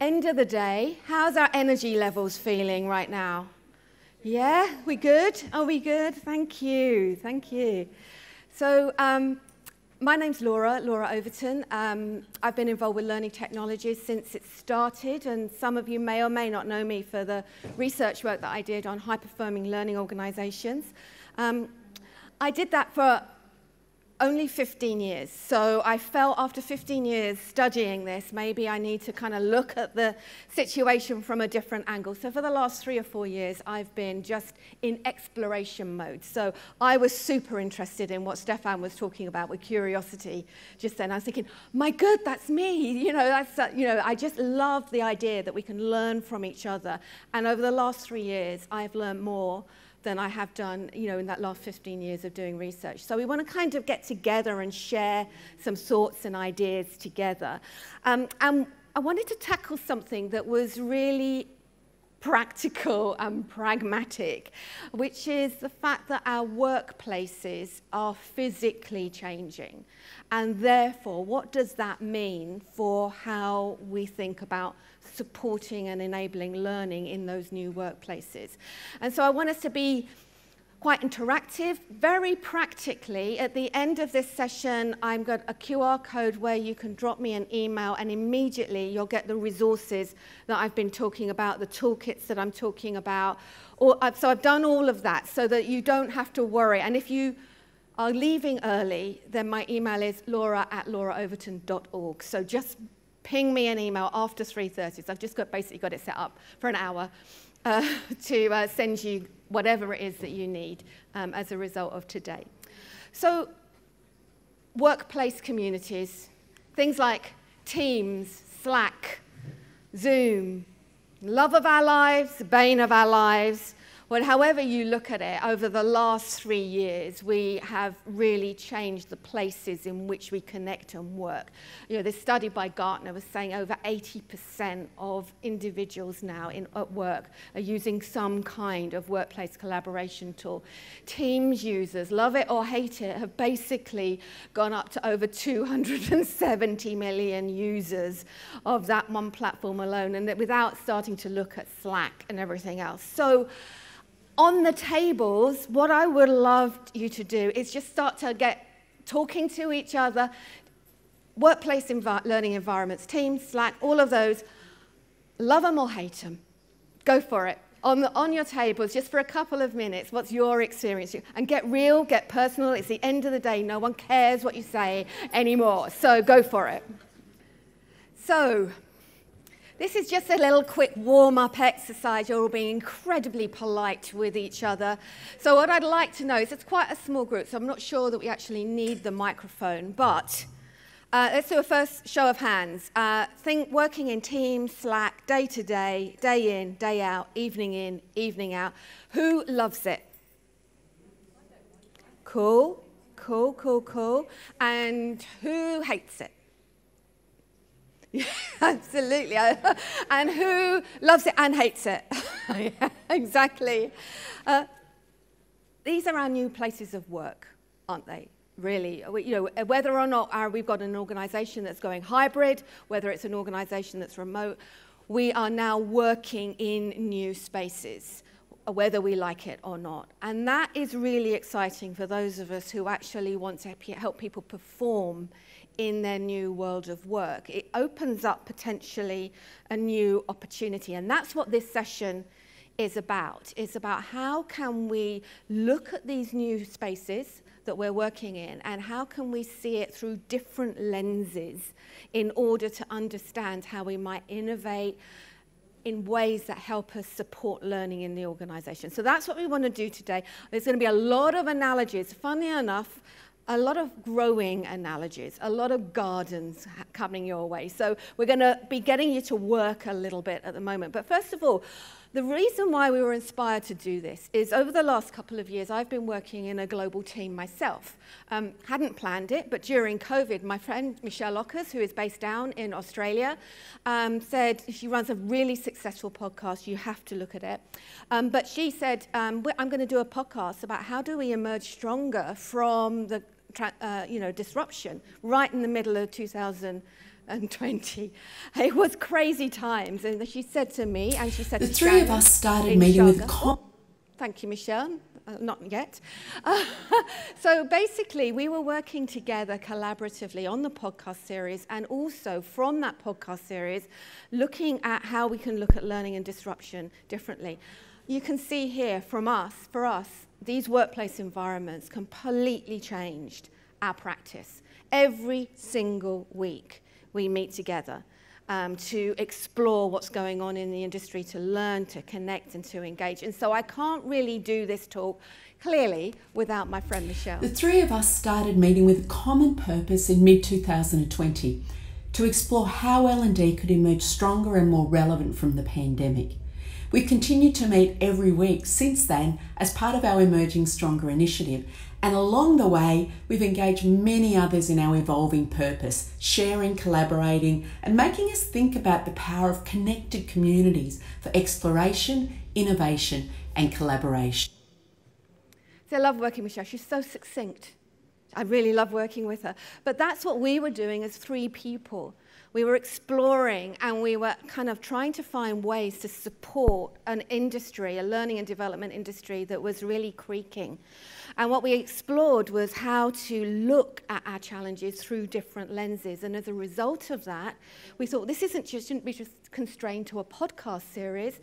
End of the day, how's our energy levels feeling right now? Yeah, we good? Are we good? Thank you, thank you. So my name's Laura Overton. I've been involved with learning technologies since it started, and some of you may or may not know me for the research work that I did on high-performing learning organizations. I did that for only 15 years, so I felt after 15 years studying this, maybe I need to kind of look at the situation from a different angle. So for the last 3 or 4 years, I've been just in exploration mode. So I was super interested in what Stefan was talking about with curiosity just then. I was thinking, my God, that's me. I just love the idea that we can learn from each other. And over the last 3 years, I've learned more than I have done, in that last 15 years of doing research. So we want to kind of get together and share some thoughts and ideas together. And I wanted to tackle something that was really practical and pragmatic, which is the fact that our workplaces are physically changing. And therefore, what does that mean for how we think about supporting and enabling learning in those new workplaces? And so I want us to be quite interactive. Very practically, at the end of this session, I've got a QR code where you can drop me an email, and immediately you'll get the resources that I've been talking about, the toolkits that I'm talking about. So I've done all of that so that you don't have to worry. And if you are leaving early, then my email is laura@lauraoverton.org. So just ping me an email after 3:30. So I've just basically got it set up for an hour to send you whatever it is that you need as a result of today. So workplace communities, things like Teams, Slack, Zoom, love of our lives, bane of our lives. Well, however you look at it, over the last 3 years, we have really changed the places in which we connect and work. This study by Gartner was saying over 80% of individuals now at work are using some kind of workplace collaboration tool. Teams users, love it or hate it, have basically gone up to over 270 million users of that one platform alone, and that without starting to look at Slack and everything else. So on the tables, what I would love you to do is just start to get talking to each other, workplace learning environments, Teams, Slack, all of those. Love them or hate them. Go for it. On your tables, just for a couple of minutes, what's your experience? And get real, get personal. It's the end of the day. No one cares what you say anymore. So go for it. So this is just a little quick warm-up exercise. You're all being incredibly polite with each other. So what I'd like to know is it's quite a small group, so I'm not sure that we actually need the microphone, but let's do a first show of hands. Think working in Teams, Slack, day to day in, day out, evening in, evening out. Who loves it? Cool, cool, cool, cool. And who hates it? Yeah, absolutely. And who loves it and hates it? Yeah, exactly. These are our new places of work, aren't they? Really, whether or not we've got an organization that's going hybrid, whether it's an organization that's remote, we are now working in new spaces, whether we like it or not. And that is really exciting for those of us who actually want to help people perform in their new world of work. It opens up potentially a new opportunity, and that's what this session is about. It's about how can we look at these new spaces that we're working in, and how can we see it through different lenses in order to understand how we might innovate in ways that help us support learning in the organization. So that's what we want to do today. There's going to be a lot of analogies. Funny enough, a lot of growing analogies, a lot of gardens coming your way. So we're going to be getting you to work a little bit at the moment. But first of all, the reason why we were inspired to do this is over the last couple of years, I've been working in a global team myself. Hadn't planned it, but during COVID, my friend Michelle Lockers, who is based down in Australia, said she runs a really successful podcast. You have to look at it. But she said, I'm going to do a podcast about how do we emerge stronger from the disruption right in the middle of 2020. It was crazy times. And she said to me, and she said to the three of us started meeting with... Thank you, Michelle. Not yet. So basically, we were working together collaboratively on the podcast series, and also from that podcast series, looking at how we can look at learning and disruption differently. You can see here for us, these workplace environments completely changed our practice. Every single week, we meet together to explore what's going on in the industry, to learn, to connect, and to engage. And so I can't really do this talk clearly without my friend Michelle. The three of us started meeting with a common purpose in mid-2020 to explore how L&D could emerge stronger and more relevant from the pandemic. We've continued to meet every week since then as part of our Emerging Stronger initiative, and along the way we've engaged many others in our evolving purpose, sharing, collaborating, and making us think about the power of connected communities for exploration, innovation, and collaboration. So I love working with Michelle. She's so succinct. I really love working with her. But that's what we were doing as three people. We were exploring, and we were kind of trying to find ways to support an industry, a learning and development industry that was really creaking. And what we explored was how to look at our challenges through different lenses. And as a result of that, we thought this shouldn't be just constrained to a podcast series.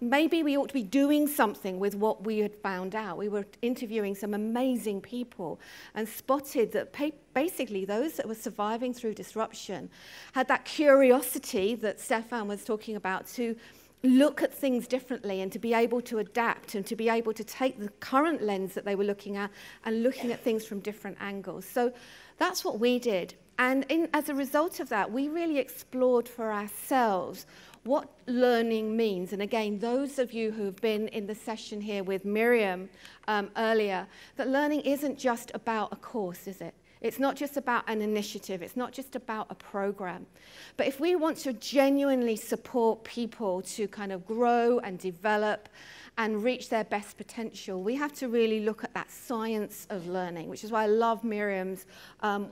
Maybe we ought to be doing something with what we had found out. We were interviewing some amazing people and spotted that basically those that were surviving through disruption had that curiosity that Stefan was talking about to look at things differently and to be able to adapt and to be able to take the current lens that they were looking at and looking at things from different angles. So that's what we did. And as a result of that, we really explored for ourselves what learning means. And again, those of you who have been in the session here with Miriam earlier, that learning isn't just about a course, is it? It's not just about an initiative. It's not just about a program. But if we want to genuinely support people to kind of grow and develop and reach their best potential, we have to really look at that science of learning, which is why I love Miriam's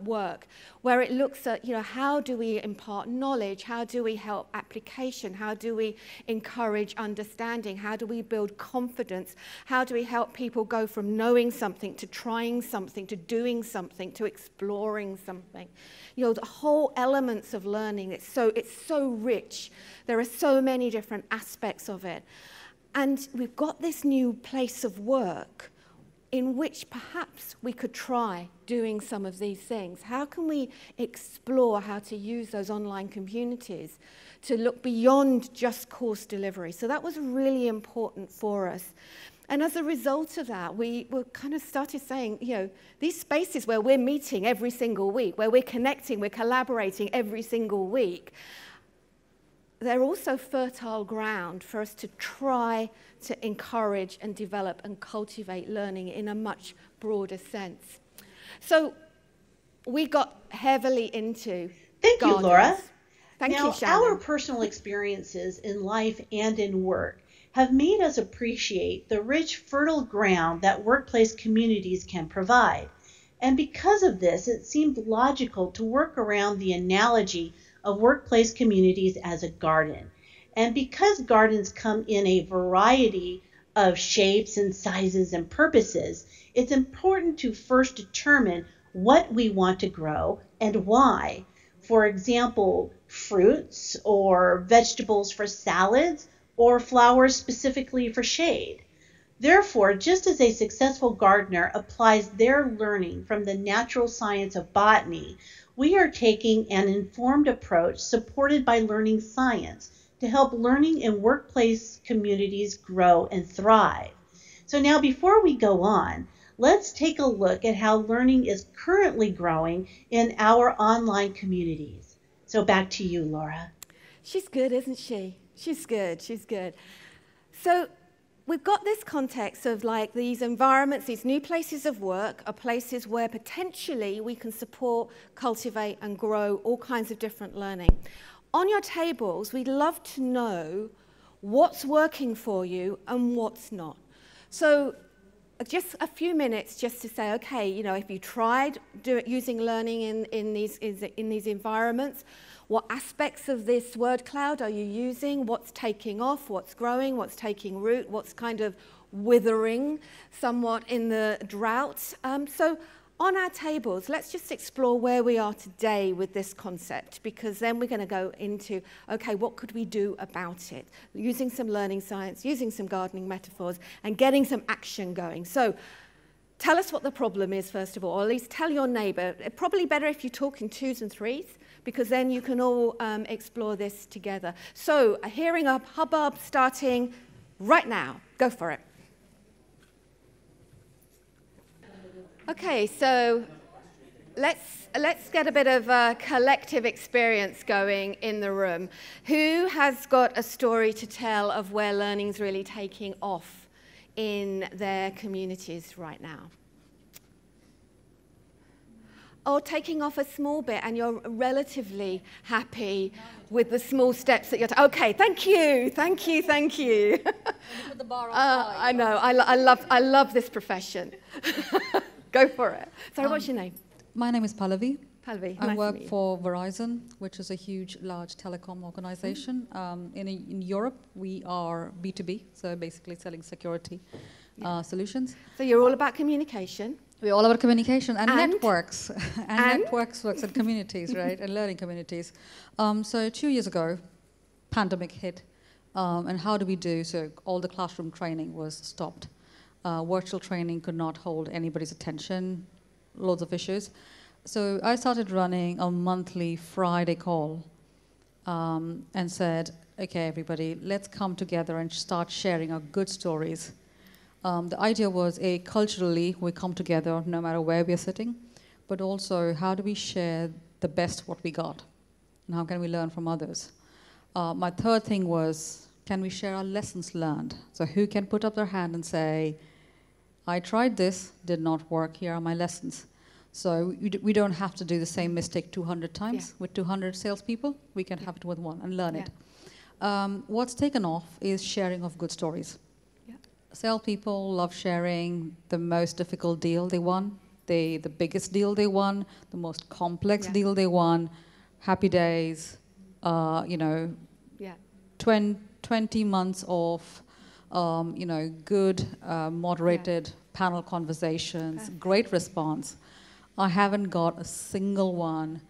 work, where it looks at, how do we impart knowledge? How do we help application? How do we encourage understanding? How do we build confidence? How do we help people go from knowing something to trying something, to doing something, to exploring something? The whole elements of learning, it's so rich. There are so many different aspects of it. And we've got this new place of work in which perhaps we could try doing some of these things. How can we explore how to use those online communities to look beyond just course delivery? So that was really important for us. And as a result of that, we were kind of started saying, these spaces where we're meeting every single week, where we're connecting, we're collaborating every single week, they're also fertile ground for us to try to encourage and develop and cultivate learning in a much broader sense. So we got heavily into Thank gardens. you, Laura. Thank now, you, Shannon. Our personal experiences in life and in work have made us appreciate the rich, fertile ground that workplace communities can provide. And because of this, it seemed logical to work around the analogy of workplace communities as a garden. And because gardens come in a variety of shapes and sizes and purposes, it's important to first determine what we want to grow and why. For example, fruits or vegetables for salads or flowers specifically for shade. Therefore, just as a successful gardener applies their learning from the natural science of botany, we are taking an informed approach supported by learning science to help learning in workplace communities grow and thrive. So now, before we go on, let's take a look at how learning is currently growing in our online communities. So back to you, Laura. She's good, isn't she? She's good. So we've got this context of these environments, these new places of work are places where potentially we can support, cultivate, and grow all kinds of different learning. On your tables, we'd love to know what's working for you and what's not. So just a few minutes just to say, okay, you know, if you tried using learning in these environments, what aspects of this word cloud are you using? What's taking off? What's growing? What's taking root? What's kind of withering somewhat in the drought? So on our tables, let's just explore where we are today with this concept, because then we're going to go into, okay, what could we do about it? Using some learning science, using some gardening metaphors, and getting some action going. So tell us what the problem is, first of all, or at least tell your neighbour. Probably better if you talk in twos and threes, because then you can all explore this together. So a hearing a hubbub starting right now. Go for it. Okay, so let's get a bit of a collective experience going in the room. Who has got a story to tell of where learning's really taking off in their communities right now? Or taking off a small bit and you're relatively happy with the small steps that you're okay, thank you. Put the bar on high. I know, I love this profession. Go for it. Sorry, what's your name? My name is Pallavi. Pallavi, I nice work to meet you. for Verizon, which is a huge, large telecom organization. In Europe, we are B2B, so basically selling security solutions. So you're all about communication. We're all about communication and networks. And? Networks works in communities, right? And learning communities. So 2 years ago, pandemic hit. And how do we do? So all the classroom training was stopped. Virtual training could not hold anybody's attention, loads of issues. So I started running a monthly Friday call and said, okay, everybody, let's come together and start sharing our good stories. The idea was, culturally, we come together no matter where we're sitting, but also how do we share the best what we got? And how can we learn from others? My third thing was, can we share our lessons learned? So who can put up their hand and say, I tried this, did not work, here are my lessons. So we don't have to do the same mistake 200 times with 200 salespeople. We can have it with one and learn it. What's taken off is sharing of good stories. Salespeople love sharing the most difficult deal they won, the biggest deal they won, the most complex deal they won, happy days, 20 months of good, moderated panel conversations, great response. I haven't got a single one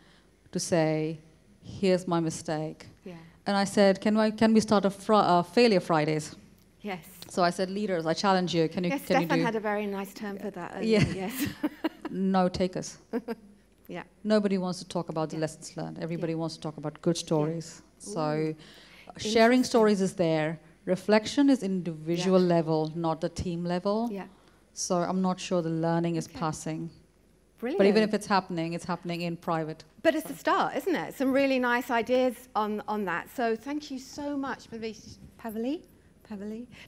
to say, here's my mistake. And I said, can we start a failure Fridays? Yes. So I said, leaders, I challenge you. Can you Stefan do? had a very nice term for that earlier, yes. No takers. Yeah. Nobody wants to talk about the lessons learned. Everybody wants to talk about good stories. So sharing stories is there. Reflection is individual level, not the team level. So I'm not sure the learning is passing. Brilliant. But even if it's happening in private. But it's a start, isn't it? Some really nice ideas on that. So thank you so much, Beverly,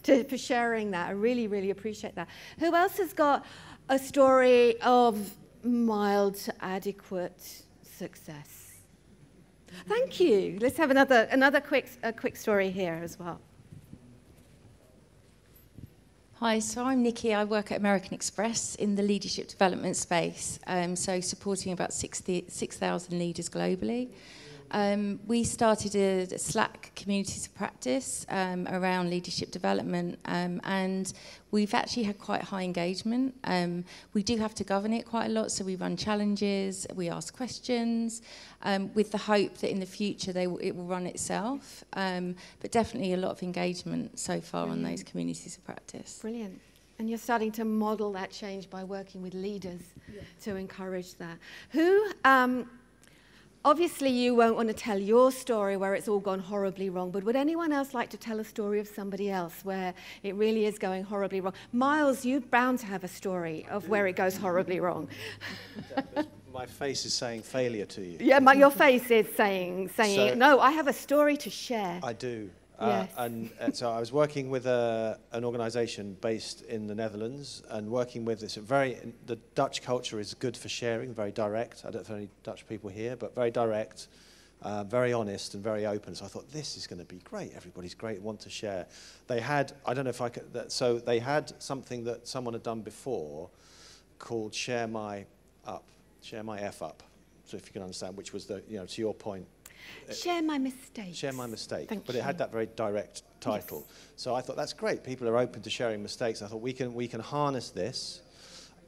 for sharing that. I really, really appreciate that. Who else has got a story of mild to adequate success? Thank you. Let's have another quick story here as well. Hi, so I'm Nikki. I work at American Express in the leadership development space, so supporting about 6,000 leaders globally. We started a Slack communities of practice around leadership development, and we've actually had quite high engagement. We do have to govern it quite a lot, so we run challenges, we ask questions, with the hope that in the future it will run itself. But definitely a lot of engagement so far on those communities of practice. Brilliant. And you're starting to model that change by working with leaders to encourage that. Who... Obviously, you won't want to tell your story where it's all gone horribly wrong, but would anyone else like to tell a story of somebody else where it really is going horribly wrong? Miles, you're bound to have a story of where it goes horribly wrong. My face is saying failure to you. Yeah, your face is saying So, no, I have a story to share. I do. Yes. And so I was working with an organisation based in the Netherlands, and working with this the Dutch culture is good for sharing, very direct. I don't know if any Dutch people here, but very direct, very honest and very open. So I thought, this is going to be great. Everybody's great, want to share. They had, I don't know if I could, so they had something that someone had done before called Share My F Up. So if you can understand, which was the, you know, to your point. Share my mistakes. Share my mistake. Thank but you. It had that very direct title. Yes. So I thought, that's great. People are open to sharing mistakes. I thought, we can harness this,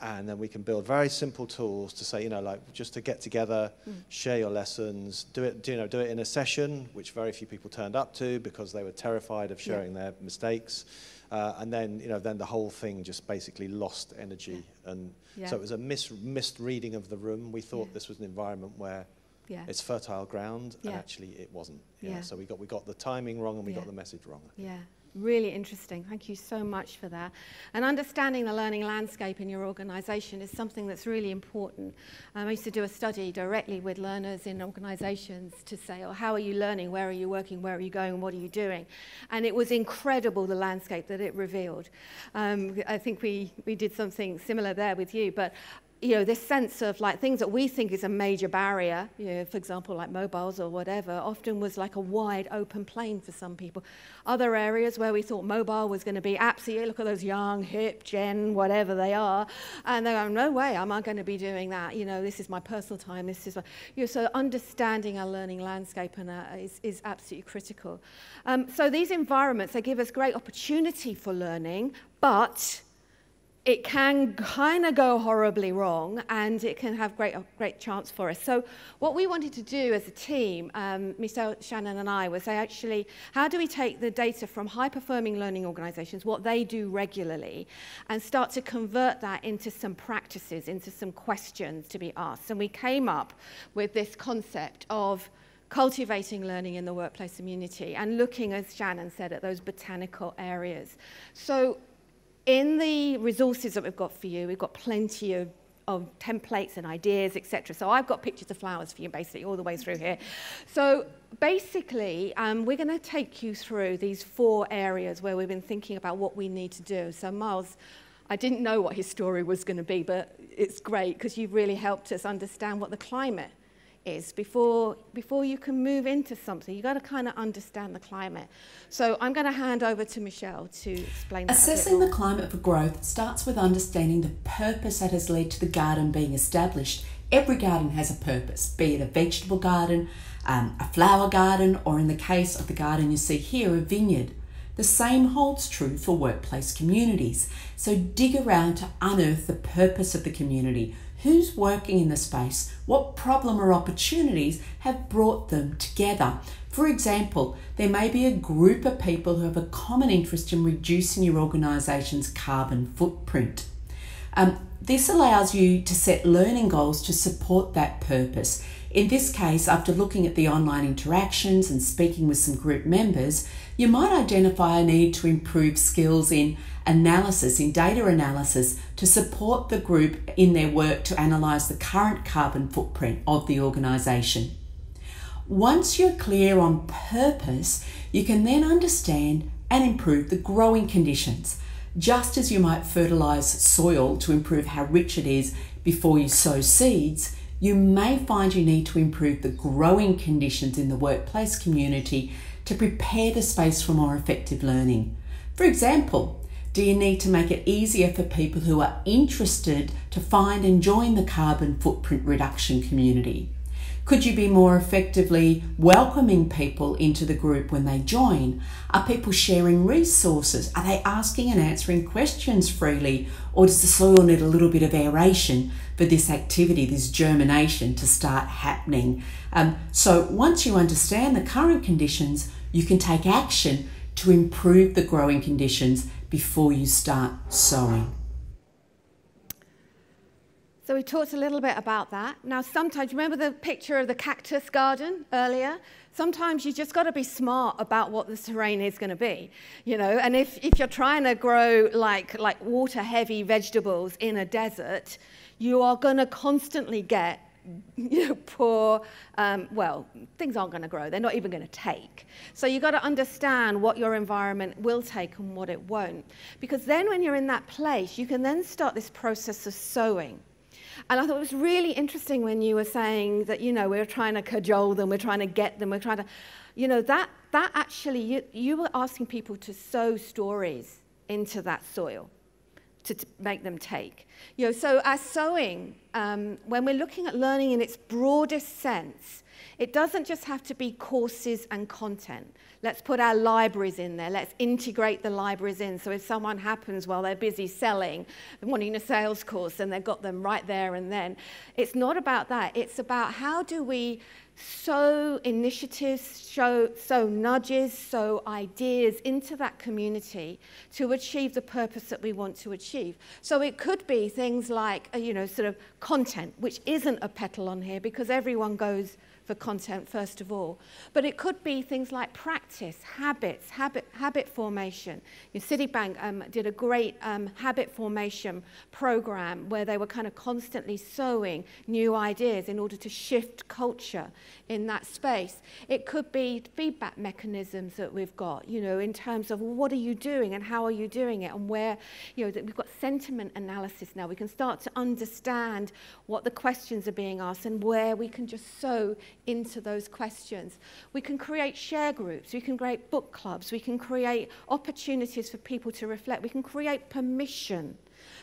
and then we can build very simple tools to say, you know, like just to get together, share your lessons, do it in a session, which very few people turned up to because they were terrified of sharing their mistakes. And then, you know, then the whole thing just basically lost energy. And so it was a misreading of the room. We thought this was an environment where it's fertile ground, and actually it wasn't. So we got the timing wrong, and we got the message wrong. Really interesting. Thank you so much for that. And understanding the learning landscape in your organisation is something that's really important. I used to do a study directly with learners in organisations to say, oh, how are you learning? Where are you working? Where are you going? What are you doing? And it was incredible, the landscape that it revealed. I think we did something similar there with you, but you know, this sense of like things that we think is a major barrier, you know, for example, like mobiles or whatever, often was like a wide open plain for some people. Other areas where we thought mobile was going to be absolutely, look at those young, hip, gen, whatever they are, and they're going, no way am I going to be doing that. You know, this is my personal time. This is, you know, so understanding our learning landscape and is absolutely critical. So these environments, they give us great opportunity for learning, but it can kind of go horribly wrong, and it can have great chance for us. So what we wanted to do as a team, Michelle, Shannon and I, was say actually, how do we take the data from high-performing learning organizations, what they do regularly, and start to convert that into some practices, into some questions to be asked. And we came up with this concept of cultivating learning in the workplace community and looking, as Shannon said, at those botanical areas. So in the resources that we've got for you, we've got plenty of templates and ideas, etc. So I've got pictures of flowers for you, basically, all the way through here. So basically, we're going to take you through these 4 areas where we've been thinking about what we need to do. So Miles, I didn't know what his story was going to be, but it's great because you've really helped us understand what the climate is. Before you can move into something, you've got to kind of understand the climate. So I'm going to hand over to Michelle to explain that. Assessing the climate for growth starts with understanding the purpose that has led to the garden being established. Every garden has a purpose, be it a vegetable garden, a flower garden, or in the case of the garden you see here, a vineyard. The same holds true for workplace communities. So dig around to unearth the purpose of the community. Who's working in the space? What problem or opportunities have brought them together? For example, there may be a group of people who have a common interest in reducing your organisation's carbon footprint. This allows you to set learning goals to support that purpose. In this case, after looking at the online interactions and speaking with some group members, you might identify a need to improve skills in analysis, in data analysis, to support the group in their work to analyse the current carbon footprint of the organisation. Once you're clear on purpose, you can then understand and improve the growing conditions. Just as you might fertilise soil to improve how rich it is before you sow seeds, you may find you need to improve the growing conditions in the workplace community to prepare the space for more effective learning. For example, do you need to make it easier for people who are interested to find and join the carbon footprint reduction community? Could you be more effectively welcoming people into the group when they join? Are people sharing resources? Are they asking and answering questions freely? Or does the soil need a little bit of aeration for this activity, this germination to start happening? So once you understand the current conditions, you can take action to improve the growing conditions before you start sowing. So we talked a little bit about that. Now sometimes, remember the picture of the cactus garden earlier? Sometimes you just got to be smart about what the terrain is going to be, you know. And if you're trying to grow like water heavy vegetables in a desert, you are going to constantly get, you know, poor, well, things aren't going to grow. They're not even going to take. So you've got to understand what your environment will take and what it won't. Because then when you're in that place, you can then start this process of sowing. And I thought it was really interesting when you were saying that, you know, we're trying to cajole them, we're trying to get them, we're trying to, you know, that actually, you were asking people to sow stories into that soil to make them take. You know, so as sowing, when we're looking at learning in its broadest sense, it doesn't just have to be courses and content. Let's put our libraries in there. Let's integrate the libraries in. So if someone happens while they're busy selling, wanting a sales course, and they've got them right there and then. It's not about that. It's about how do we sow initiatives, sow nudges, sow ideas into that community to achieve the purpose that we want to achieve. So it could be things like, you know, sort of content, which isn't a petal on here because everyone goes for content first of all. But it could be things like practice, habits, habit formation. Citibank did a great habit formation program where they were kind of constantly sowing new ideas in order to shift culture in that space. It could be feedback mechanisms that we've got, you know, in terms of what are you doing and how are you doing it, and where, you know, that we've got sentiment analysis now. We can start to understand what the questions are being asked and where we can just sow into those questions. We can create share groups, we can create book clubs, we can create opportunities for people to reflect, we can create permission.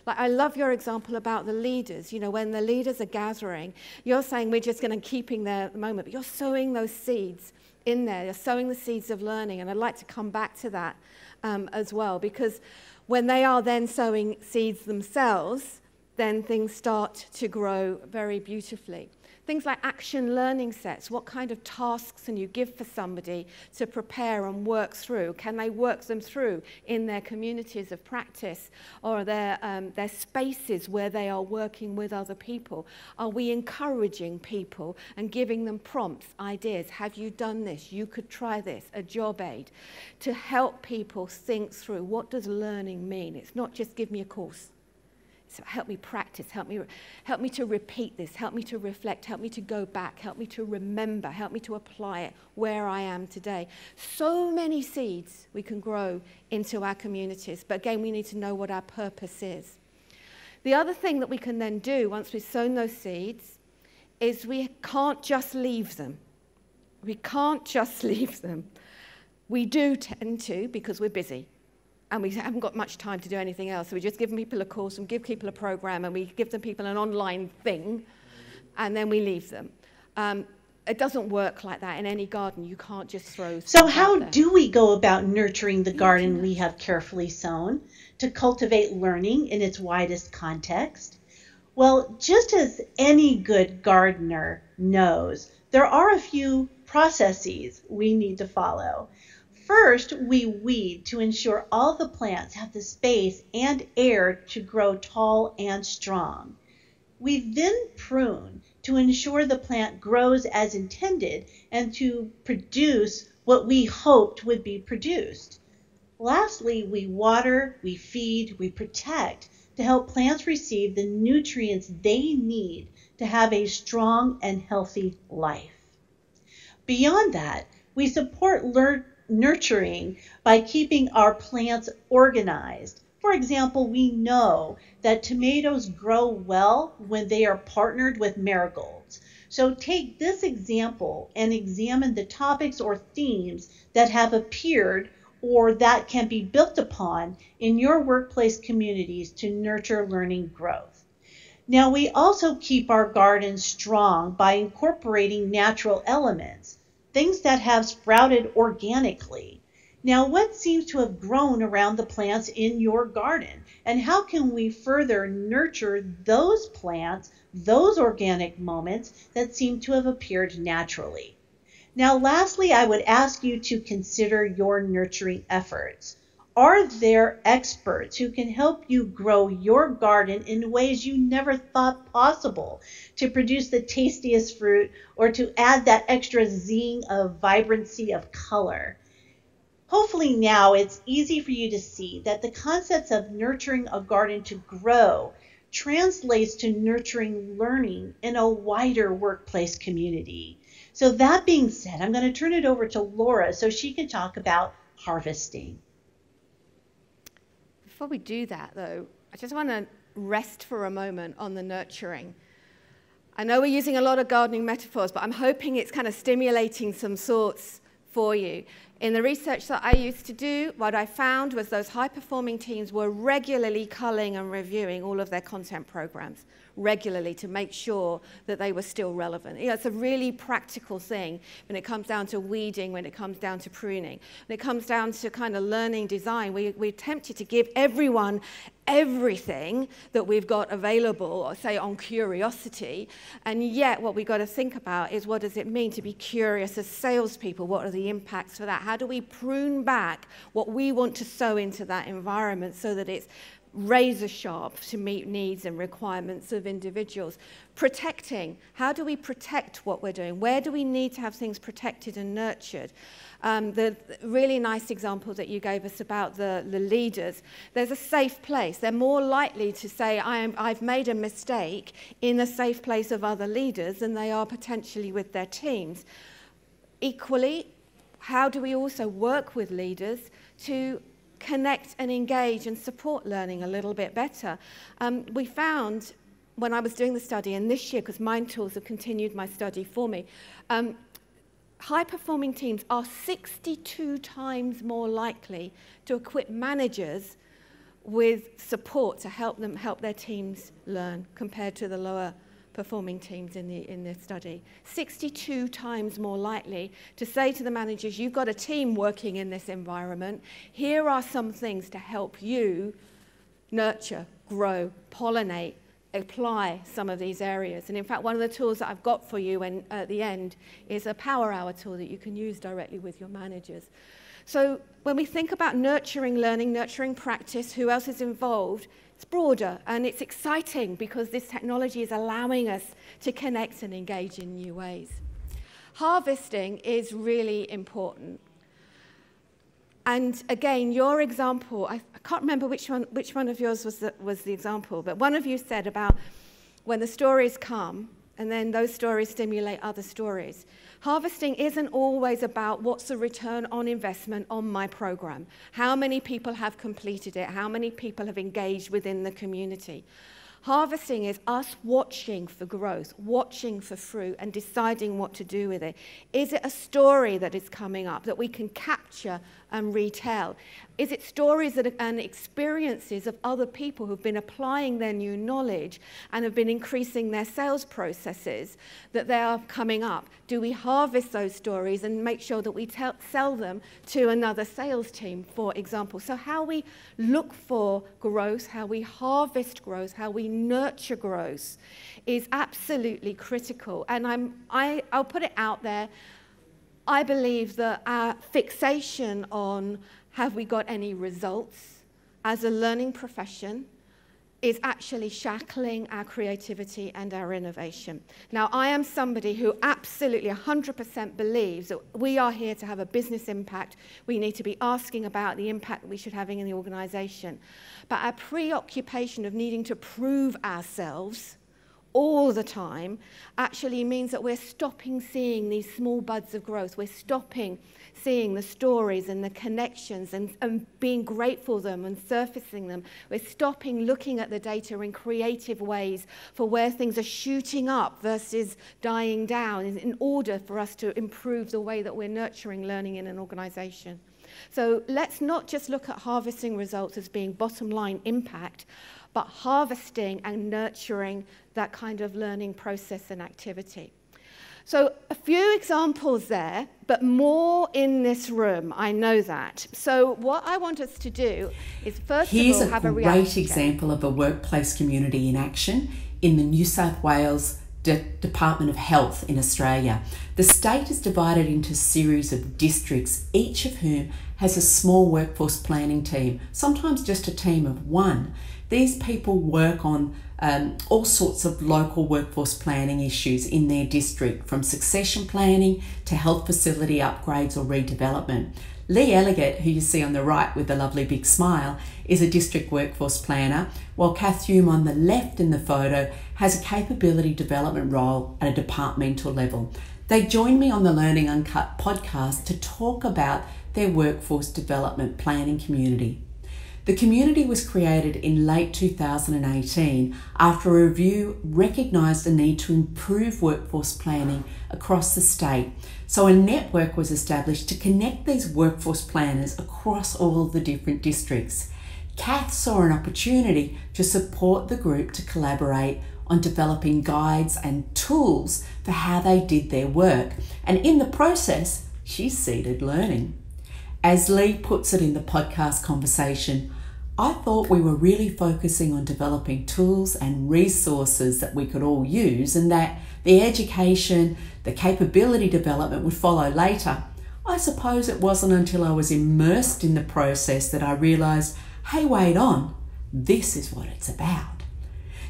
Like, I love your example about the leaders. You know, when the leaders are gathering, you're saying we're just going to keeping there at the moment, but you're sowing those seeds in there. You're sowing the seeds of learning, and I'd like to come back to that as well, because when they are then sowing seeds themselves, then things start to grow very beautifully. Things like action learning sets. What kind of tasks can you give for somebody to prepare and work through? Can they work them through in their communities of practice or their spaces where they are working with other people? Are we encouraging people and giving them prompts, ideas? Have you done this? You could try this, a job aid, to help people think through what does learning mean? It's not just give me a course. So help me practice, help me to repeat this, help me to reflect, help me to go back, help me to remember, help me to apply it where I am today. So many seeds we can grow into our communities, but again, we need to know what our purpose is. The other thing that we can then do once we've sown those seeds is we can't just leave them. We can't just leave them. We do tend to because we're busy. And we haven't got much time to do anything else. So we just give people a course and give people a program and we give them people an online thing and then we leave them. It doesn't work like that in any garden. You can't just throw So how do we go about nurturing the garden we have carefully sown to cultivate learning in its widest context? Well, just as any good gardener knows, there are a few processes we need to follow. First, we weed to ensure all the plants have the space and air to grow tall and strong. We then prune to ensure the plant grows as intended and to produce what we hoped would be produced. Lastly, we water, we feed, we protect to help plants receive the nutrients they need to have a strong and healthy life. Beyond that, we support nurturing by keeping our plants organized. For example, we know that tomatoes grow well when they are partnered with marigolds. So take this example and examine the topics or themes that have appeared or that can be built upon in your workplace communities to nurture learning growth. Now, we also keep our gardens strong by incorporating natural elements, things that have sprouted organically. Now, what seems to have grown around the plants in your garden? And how can we further nurture those plants, those organic moments that seem to have appeared naturally? Now, lastly, I would ask you to consider your nurturing efforts. Are there experts who can help you grow your garden in ways you never thought possible to produce the tastiest fruit or to add that extra zing of vibrancy of color? Hopefully now it's easy for you to see that the concepts of nurturing a garden to grow translates to nurturing learning in a wider workplace community. So that being said, I'm going to turn it over to Laura so she can talk about harvesting. Before we do that, though, I just want to rest for a moment on the nurturing I know we're using a lot of gardening metaphors, but I'm hoping it's kind of stimulating some thoughts for you. In the research that I used to do, what I found was those high-performing teams were regularly culling and reviewing all of their content programs regularly to make sure that they were still relevant. You know, it's a really practical thing when it comes down to weeding, when it comes down to pruning. When it comes down to kind of learning design, we're tempted to give everyone everything that we've got available, or say on curiosity, and yet what we've got to think about is, what does it mean to be curious as salespeople? What are the impacts for that? How do we prune back what we want to sow into that environment so that it's razor sharp to meet needs and requirements of individuals? Protecting. How do we protect what we're doing? Where do we need to have things protected and nurtured? The really nice example that you gave us about the leaders, there's a safe place. They're more likely to say, I've made a mistake in a safe place of other leaders than they are potentially with their teams. Equally, how do we also work with leaders to connect and engage and support learning a little bit better? We found, when I was doing the study, and this year, because Mind Tools have continued my study for me, high-performing teams are 62 times more likely to equip managers with support to help them help their teams learn compared to the lower-performing teams in this study. 62 times more likely to say to the managers, you've got a team working in this environment. Here are some things to help you nurture, grow, pollinate, apply some of these areas. And in fact, one of the tools that I've got for you at the end is a Power Hour tool that you can use directly with your managers. So when we think about nurturing learning, nurturing practice, who else is involved, it's broader and it's exciting because this technology is allowing us to connect and engage in new ways. Harvesting is really important. And again, your example, I can't remember which one of yours was the example, but one of you said about when the stories come, and then those stories stimulate other stories. Harvesting isn't always about what's the return on investment on my program, how many people have completed it, how many people have engaged within the community. Harvesting is us watching for growth, watching for fruit, and deciding what to do with it. Is it a story that is coming up that we can capture and retell? Is it stories and experiences of other people who've been applying their new knowledge and have been increasing their sales processes that they are coming up? Do we harvest those stories and make sure that we sell them to another sales team, for example? So how we look for growth, how we harvest growth, how we nurture growth is absolutely critical. And I'll put it out there. I believe that our fixation on have we got any results as a learning profession is actually shackling our creativity and our innovation. Now, I am somebody who absolutely 100% believes that we are here to have a business impact. We need to be asking about the impact that we should have in the organization. But our preoccupation of needing to prove ourselves all the time actually means that we're stopping seeing these small buds of growth. We're stopping seeing the stories and the connections and being grateful for them and surfacing them. We're stopping looking at the data in creative ways for where things are shooting up versus dying down in order for us to improve the way that we're nurturing learning in an organization. So let's not just look at harvesting results as being bottom line impact, but harvesting and nurturing that kind of learning process and activity. So a few examples there, but more in this room, I know that. So what I want us to do is first of all have a reality check. Here's a great example of a workplace community in action in the New South Wales Department of Health in Australia. The state is divided into a series of districts, each of whom has a small workforce planning team, sometimes just a team of one. These people work on all sorts of local workforce planning issues in their district, from succession planning to health facility upgrades or redevelopment. Lee Elligott, who you see on the right with the lovely big smile, is a district workforce planner, while Kath Hume on the left in the photo has a capability development role at a departmental level. They joined me on the Learning Uncut podcast to talk about their workforce development planning community. The community was created in late 2018 after a review recognised a need to improve workforce planning across the state. So a network was established to connect these workforce planners across all of the different districts. Kath saw an opportunity to support the group to collaborate on developing guides and tools for how they did their work. And in the process, she seeded learning. As Lee puts it in the podcast conversation, I thought we were really focusing on developing tools and resources that we could all use, and that the education, the capability development would follow later. I suppose it wasn't until I was immersed in the process that I realised, hey, wait on, this is what it's about.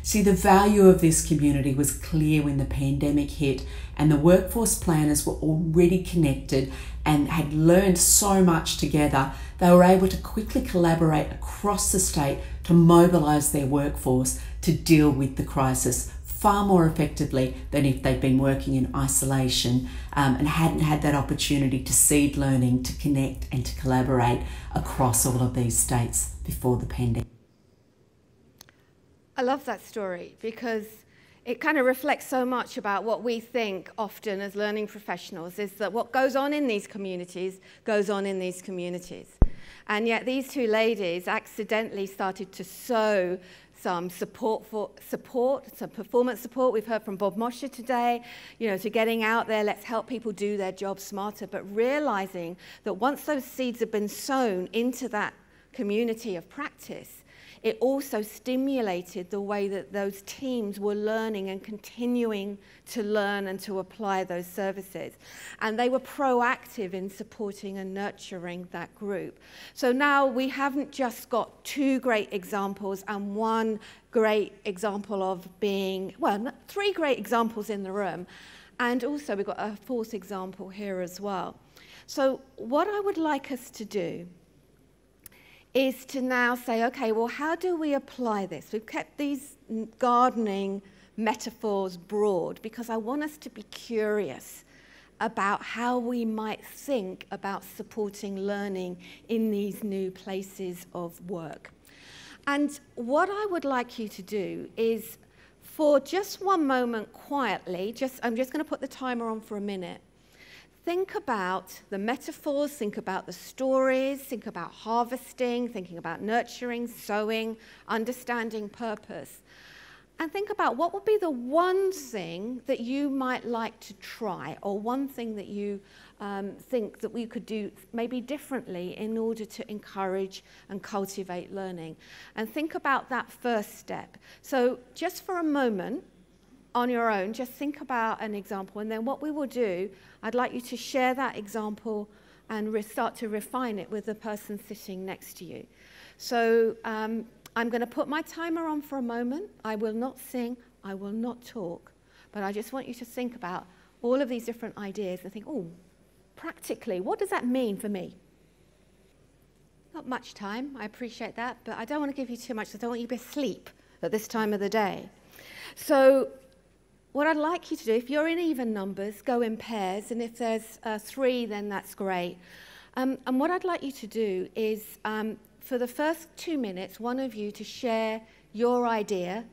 See, the value of this community was clear when the pandemic hit, and the workforce planners were already connected and had learned so much together. They were able to quickly collaborate across the state to mobilise their workforce to deal with the crisis far more effectively than if they'd been working in isolation and hadn't had that opportunity to seed learning, to connect and to collaborate across all of these states before the pandemic. I love that story because it kind of reflects so much about what we think often as learning professionals, is that what goes on in these communities goes on in these communities. And yet these two ladies accidentally started to sow some some performance support. We've heard from Bob Mosher today, to getting out there, let's help people do their jobs smarter, but realizing that once those seeds have been sown into that community of practice, it also stimulated the way that those teams were learning and continuing to learn and to apply those services. And they were proactive in supporting and nurturing that group. So now we haven't just got two great examples and one great example of being, well, three great examples in the room. And also we've got a fourth example here as well. So what I would like us to do is to now say, okay, well, how do we apply this? We've kept these gardening metaphors broad because I want us to be curious about how we might think about supporting learning in these new places of work. And what I would like you to do is, for just one moment quietly, I'm just going to put the timer on for a minute, think about the metaphors, think about the stories, think about harvesting, thinking about nurturing, sowing, understanding purpose. And think about what would be the one thing that you might like to try, or one thing that you think that we could do maybe differently in order to encourage and cultivate learning. And think about that first step. So just for a moment, on your own, just think about an example, and then what we will do, I'd like you to share that example and start to refine it with the person sitting next to you. So I'm going to put my timer on for a moment. I will not sing, I will not talk, but I just want you to think about all of these different ideas and think, oh, practically, what does that mean for me? Not much time, I appreciate that, but I don't want to give you too much. I don't want you to be asleep at this time of the day. So what I'd like you to do, if you're in even numbers, go in pairs, and if there's three, then that's great. And what I'd like you to do is, for the first 2 minutes, one of you to share your idea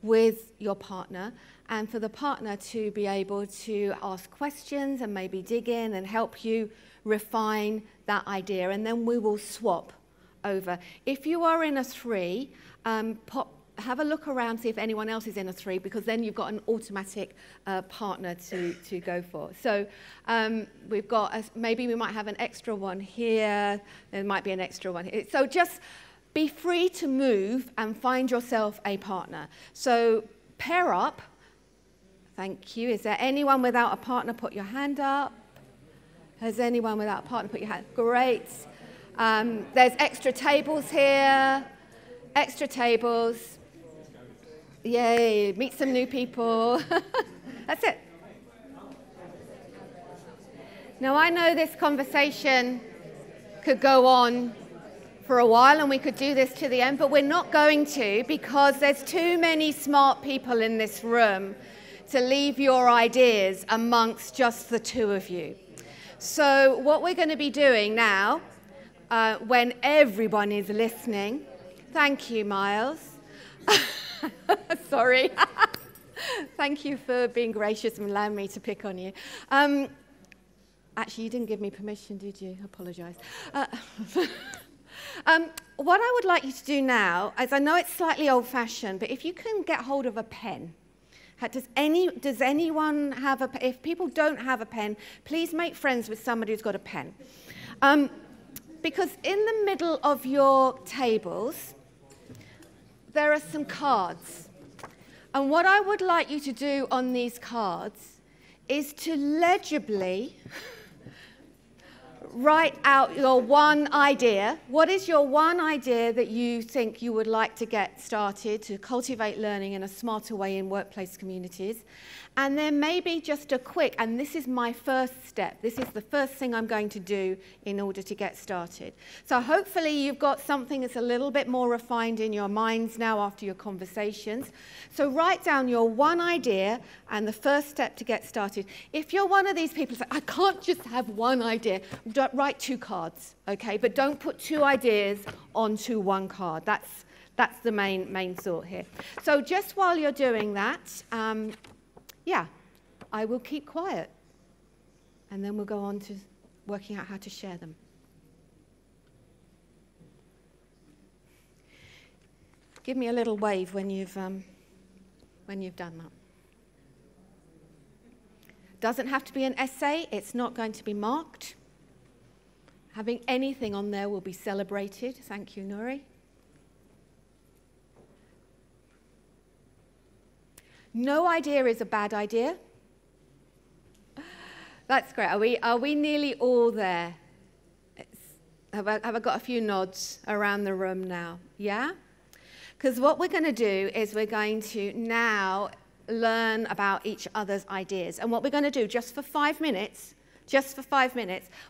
with your partner, and for the partner to be able to ask questions and maybe dig in and help you refine that idea, and then we will swap over. If you are in a three, have a look around, see if anyone else is in a three, because then you've got an automatic partner to go for. So we've got, maybe we might have an extra one here, there might be an extra one here. So just be free to move and find yourself a partner. So pair up. Thank you. Is there anyone without a partner? Put your hand up. Has anyone without a partner put your hand? Great. There's extra tables here. Extra tables. Yay, meet some new people. That's it. Now, I know this conversation could go on for a while, and we could do this to the end, but we're not going to, because there's too many smart people in this room to leave your ideas amongst just the two of you. So what we're going to be doing now, when everyone is listening. Thank you, Miles. Sorry. Thank you for being gracious and allowing me to pick on you. Actually, you didn't give me permission, did you? I apologise. What I would like you to do now, as I know it's slightly old-fashioned, but if you can get hold of a pen. Does anyone have a pen? If people don't have a pen, please make friends with somebody who's got a pen. Because in the middle of your tables, there are some cards. And what I would like you to do on these cards is to legibly write out your one idea. What is your one idea that you think you would like to get started to cultivate learning in a smarter way in workplace communities? And then maybe just a quick, and this is my first step, this is the first thing I'm going to do in order to get started. So hopefully you've got something that's a little bit more refined in your minds now after your conversations. So write down your one idea and the first step to get started. If you're one of these people who say, I can't just have one idea, write 2 cards, okay? But don't put 2 ideas onto one card. That's the main thought here. So just while you're doing that, yeah, I will keep quiet, and then we'll go on to working out how to share them. Give me a little wave when you've done that. Doesn't have to be an essay. It's not going to be marked. Having anything on there will be celebrated. Thank you, Nuri. No idea is a bad idea. That's great. Are we nearly all there? Have I got a few nods around the room now? Yeah? Because what we're going to do is we're going to now learn about each other's ideas. And what we're going to do, just for 5 minutes, I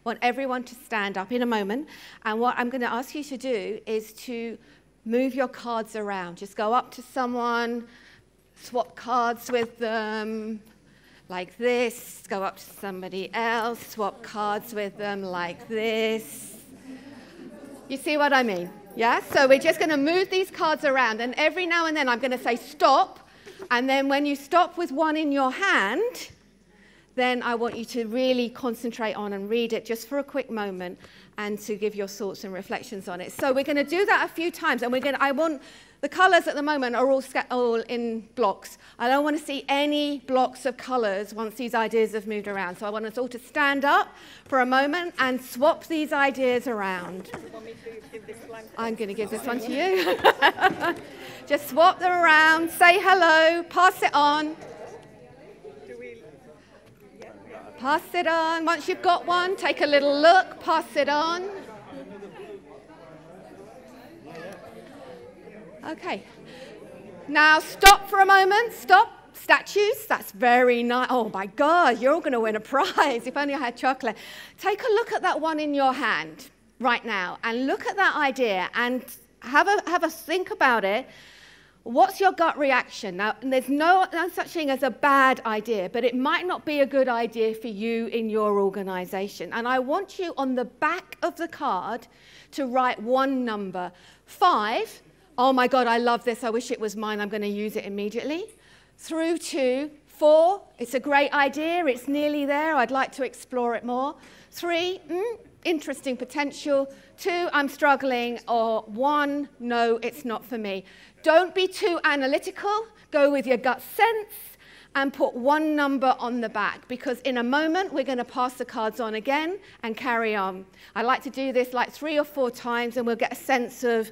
want everyone to stand up in a moment. And what I'm going to ask you to do is to move your cards around. Just go up to someone, swap cards with them like this, go up to somebody else, swap cards with them like this. You see what I mean? Yeah? So we're just going to move these cards around, and every now and then I'm going to say stop, and then when you stop with one in your hand, then I want you to really concentrate on and read it just for a quick moment and to give your thoughts and reflections on it. So we're going to do that a few times, and I want the colours at the moment are all in blocks. I don't want to see any blocks of colours once these ideas have moved around. So I want us all to stand up for a moment and swap these ideas around. I'm going to give this one to you. Just swap them around, say hello, pass it on. Pass it on. Once you've got one, take a little look, pass it on. Okay. Now stop for a moment. Stop. Statues. That's very nice. Oh my God, you're all going to win a prize. If only I had chocolate. Take a look at that one in your hand right now and look at that idea and have a think about it. What's your gut reaction? Now, there's no such thing as a bad idea, but it might not be a good idea for you in your organization. And I want you on the back of the card to write one number. 5. Oh my God, I love this. I wish it was mine. I'm going to use it immediately. Through to 4. It's a great idea. It's nearly there. I'd like to explore it more. 3. Interesting potential. 2. I'm struggling. Or 1. No, it's not for me. Don't be too analytical. Go with your gut sense and put one number on the back, because in a moment we're going to pass the cards on again and carry on. I like to do this like 3 or 4 times and we'll get a sense of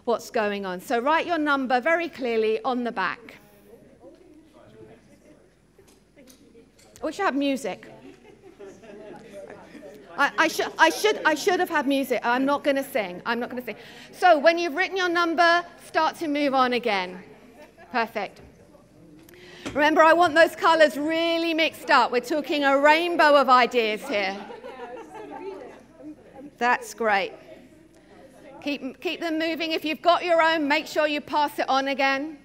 what's going on. So write your number very clearly on the back. We should have music. I should have had music. I'm not going to sing. So when you've written your number, start to move on again. Perfect. Remember, I want those colours really mixed up. We're talking a rainbow of ideas here. That's great. Keep them moving. If you've got your own, make sure you pass it on again.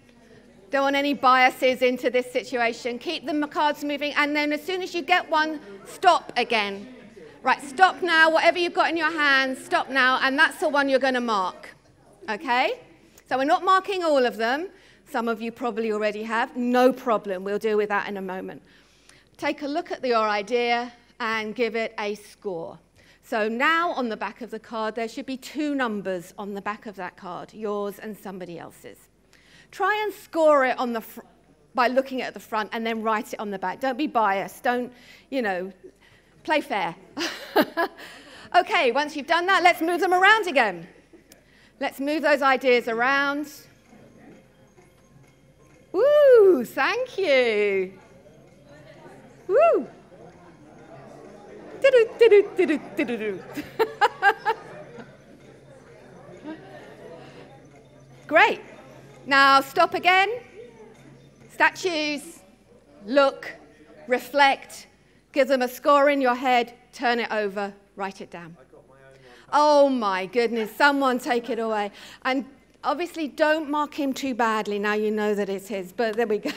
Don't want any biases into this situation. Keep the cards moving, and then as soon as you get one, stop again. Right, stop now. Whatever you've got in your hands, stop now, and that's the one you're going to mark. Okay? So we're not marking all of them. Some of you probably already have. No problem. We'll deal with that in a moment. Take a look at your idea and give it a score. So now on the back of the card, there should be 2 numbers on the back of that card, yours and somebody else's. Try and score it on the by looking at the front and then write it on the back. Don't be biased. Don't, play fair. Okay, once you've done that, let's move them around again. Let's move those ideas around. Woo, thank you. Woo. Great. Now stop again. Statues. Look. Reflect. Give them a score in your head. Turn it over. Write it down. Oh my goodness. Someone take it away. And obviously don't mark him too badly. Now you know that it's his. But there we go.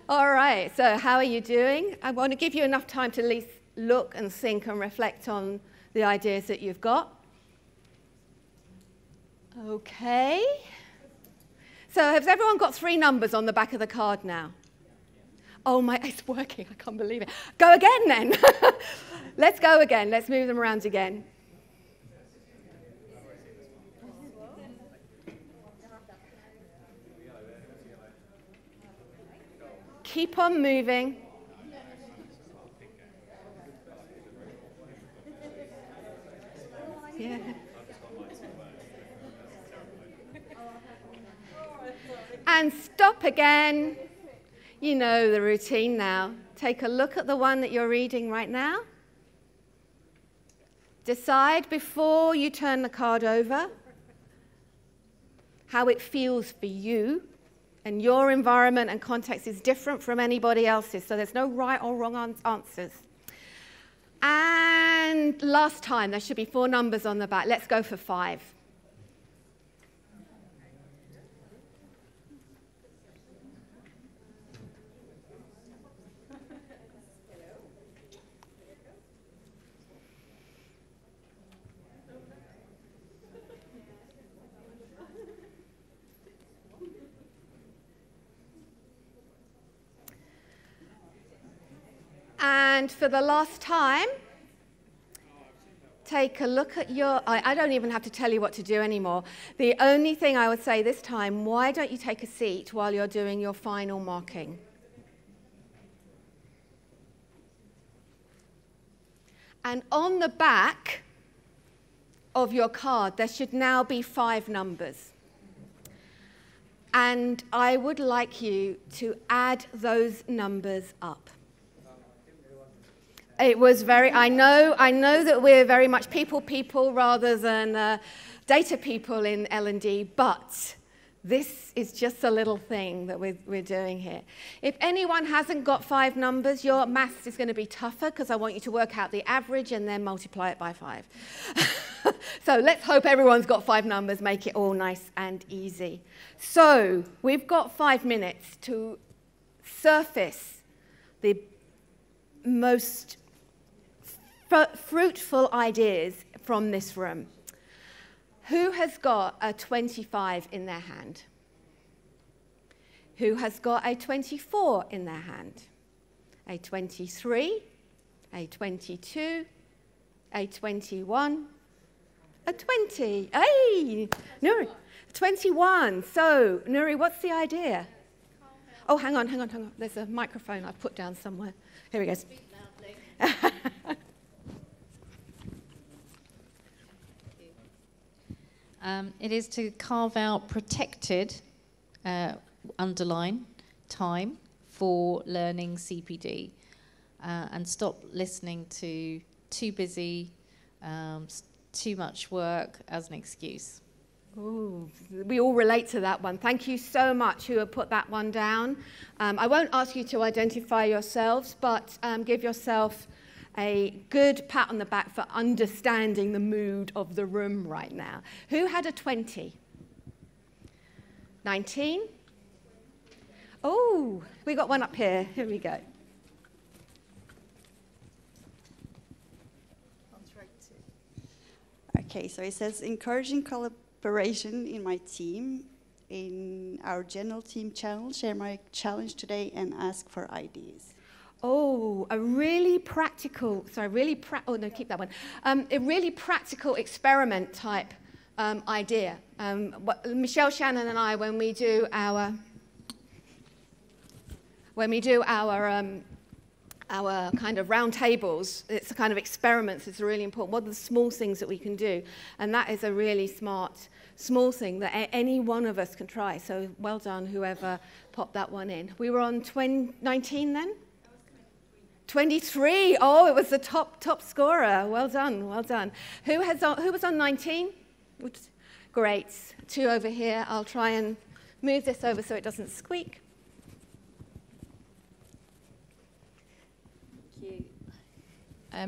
All right, so how are you doing? I want to give you enough time to at least look and think and reflect on the ideas that you've got. Okay. So has everyone got 3 numbers on the back of the card now? Oh my, it's working, I can't believe it. Go again then. Let's go again, let's move them around again. Keep on moving. Yeah. And stop again. You know the routine now. Take a look at the one that you're reading right now. Decide before you turn the card over how it feels for you. And your environment and context is different from anybody else's, so there's no right or wrong answers. And last time, there should be 4 numbers on the back. Let's go for 5. And for the last time, take a look at your, I don't even have to tell you what to do anymore. The only thing I would say this time, why don't you take a seat while you're doing your final marking? And on the back of your card, there should now be 5 numbers. And I would like you to add those numbers up. It was very, I know that we're very much people rather than data people in L&D, but this is just a little thing that we're doing here. If anyone hasn't got 5 numbers, your maths is going to be tougher because I want you to work out the average and then multiply it by 5. So let's hope everyone's got 5 numbers, make it all nice and easy. So we've got 5 minutes to surface the most fruitful ideas from this room. Who has got a 25 in their hand? Who has got a 24 in their hand? A 23, a 22, a 21, a 20. Hey, Nuri, 21. So, Nuri, what's the idea? Oh, hang on. There's a microphone I've put down somewhere. Here we go. Speak loudly. It is to carve out protected, underline, time for learning CPD and stop listening to too busy, too much work as an excuse. Ooh, we all relate to that one. Thank you so much who have put that one down. I won't ask you to identify yourselves, but give yourself a good pat on the back for understanding the mood of the room right now. Who had a 20? 19? Oh, we got one up here. Here we go. Okay, so it says encouraging collaboration in my team, in our general team channel, share my challenge today and ask for ideas. Oh, a really practical, oh no, keep that one. A really practical experiment type idea. Michelle, Shannon and I, when we do our kind of round tables, it's a kind of experiments, it's really important. What are the small things that we can do? And that is a really small thing that any one of us can try. So well done, whoever popped that one in. We were on 19 then? 23. Oh, it was the top scorer. Well done, well done. Who was on 19? Oops. Great. 2 over here. I'll try and move this over so it doesn't squeak.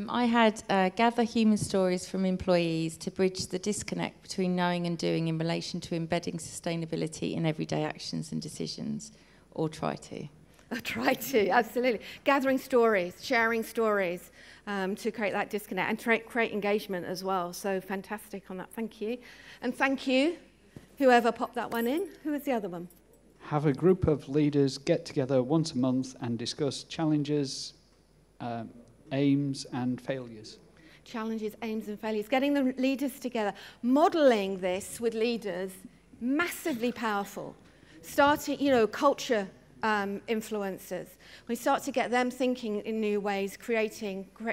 I had gather human stories from employees to bridge the disconnect between knowing and doing in relation to embedding sustainability in everyday actions and decisions, or try to. Try to, absolutely. Gathering stories, sharing stories to create that disconnect and create engagement as well. So fantastic on that, thank you. And thank you, whoever popped that one in. Who was the other one? Have a group of leaders get together once a month and discuss challenges, aims and failures. Challenges, aims and failures. Getting the leaders together. Modeling this with leaders, massively powerful. Starting, culture influencers. We start to get them thinking in new ways,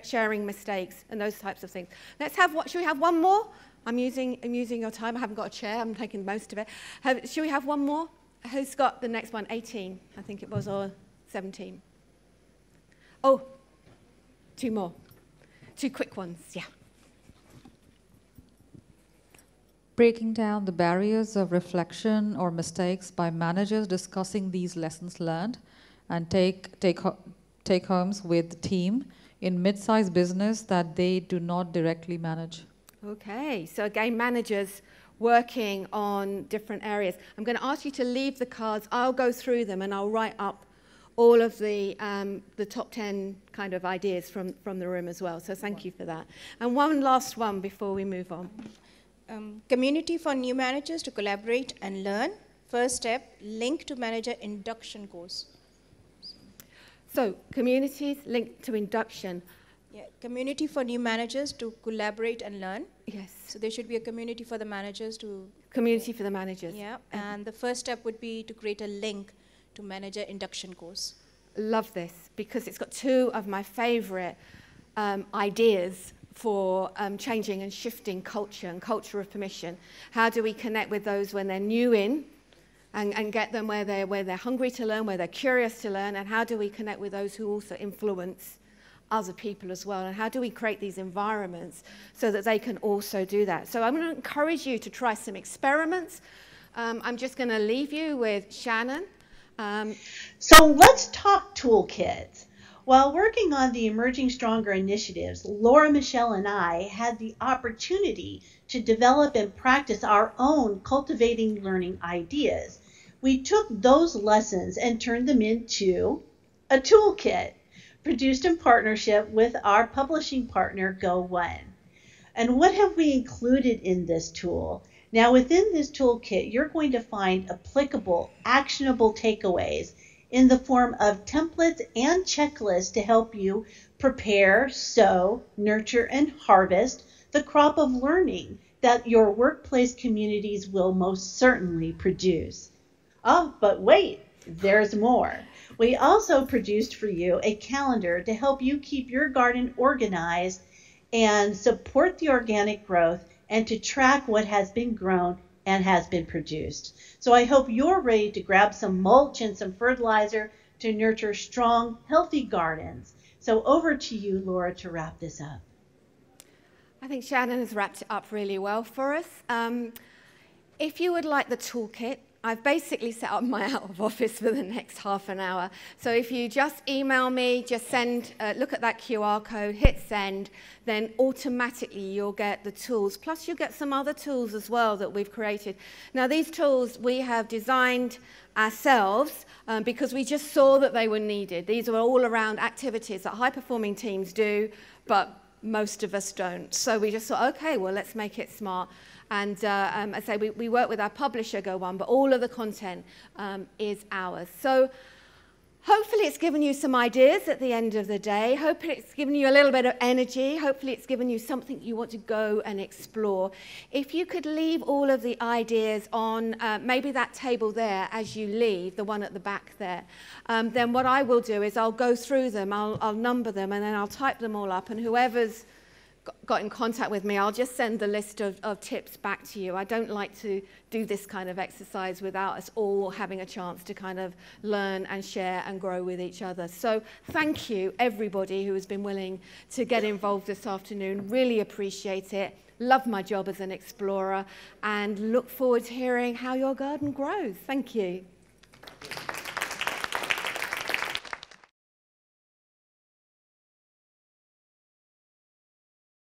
sharing mistakes and those types of things. Should we have one more? I'm using your time. I haven't got a chair. I'm taking most of it. Should we have one more? Who's got the next one? 18, I think it was, or 17. Oh, 2 more. 2 quick ones, yeah. Breaking down the barriers of reflection or mistakes by managers discussing these lessons learned and take homes with the team in mid-sized business that they do not directly manage. Okay, so again, managers working on different areas. I'm going to ask you to leave the cards. I'll go through them and I'll write up all of the top 10 kind of ideas from the room as well. So thank you for that. And one last one before we move on. Community for new managers to collaborate and learn. First step, link to manager induction course. So communities linked to induction. Yeah, community for new managers to collaborate and learn. Yes. So there should be a community for the managers to... Community for the managers. Yeah, and the first step would be to create a link to manager induction course. Love this, because it's got 2 of my favorite ideas for changing and shifting culture and culture of permission. How do we connect with those when they're new in and get them where they're hungry to learn, where they're curious to learn, and how do we connect with those who also influence other people as well, and how do we create these environments so that they can also do that? So I'm going to encourage you to try some experiments. I'm just going to leave you with Shannon. So let's talk toolkits. While working on the Emerging Stronger initiatives, Laura, Michelle, and I had the opportunity to develop and practice our own cultivating learning ideas. We took those lessons and turned them into a toolkit produced in partnership with our publishing partner, Go One. And what have we included in this tool? Now, within this toolkit, you're going to find applicable, actionable takeaways in the form of templates and checklists to help you prepare, sow, nurture, and harvest the crop of learning that your workplace communities will most certainly produce. Oh, but wait, there's more. We also produced for you a calendar to help you keep your garden organized and support the organic growth and to track what has been grown and has been produced. So I hope you're ready to grab some mulch and some fertilizer to nurture strong, healthy gardens. So over to you, Laura, to wrap this up. I think Shannon has wrapped it up really well for us. If you would like the toolkit, I've basically set up my out of office for the next half an hour. So if you just email me, just send, look at that QR code, hit send, then automatically you'll get the tools. Plus you'll get some other tools as well that we've created. Now these tools we have designed ourselves because we just saw that they were needed. These are all around activities that high-performing teams do, but most of us don't. So we just thought, okay, well, let's make it smart. And I say we work with our publisher, Go One, but all of the content is ours. So hopefully it's given you some ideas at the end of the day. Hopefully it's given you a little bit of energy. Hopefully it's given you something you want to go and explore. If you could leave all of the ideas on maybe that table there as you leave, the one at the back there, then what I will do is I'll go through them, I'll number them, and then I'll type them all up, and whoever's got in contact with me, I'll just send the list of tips back to you. I don't like to do this kind of exercise without us all having a chance to kind of learn and share and grow with each other. So thank you, everybody who has been willing to get involved this afternoon. Really appreciate it. Love my job as an explorer and look forward to hearing how your garden grows. Thank you.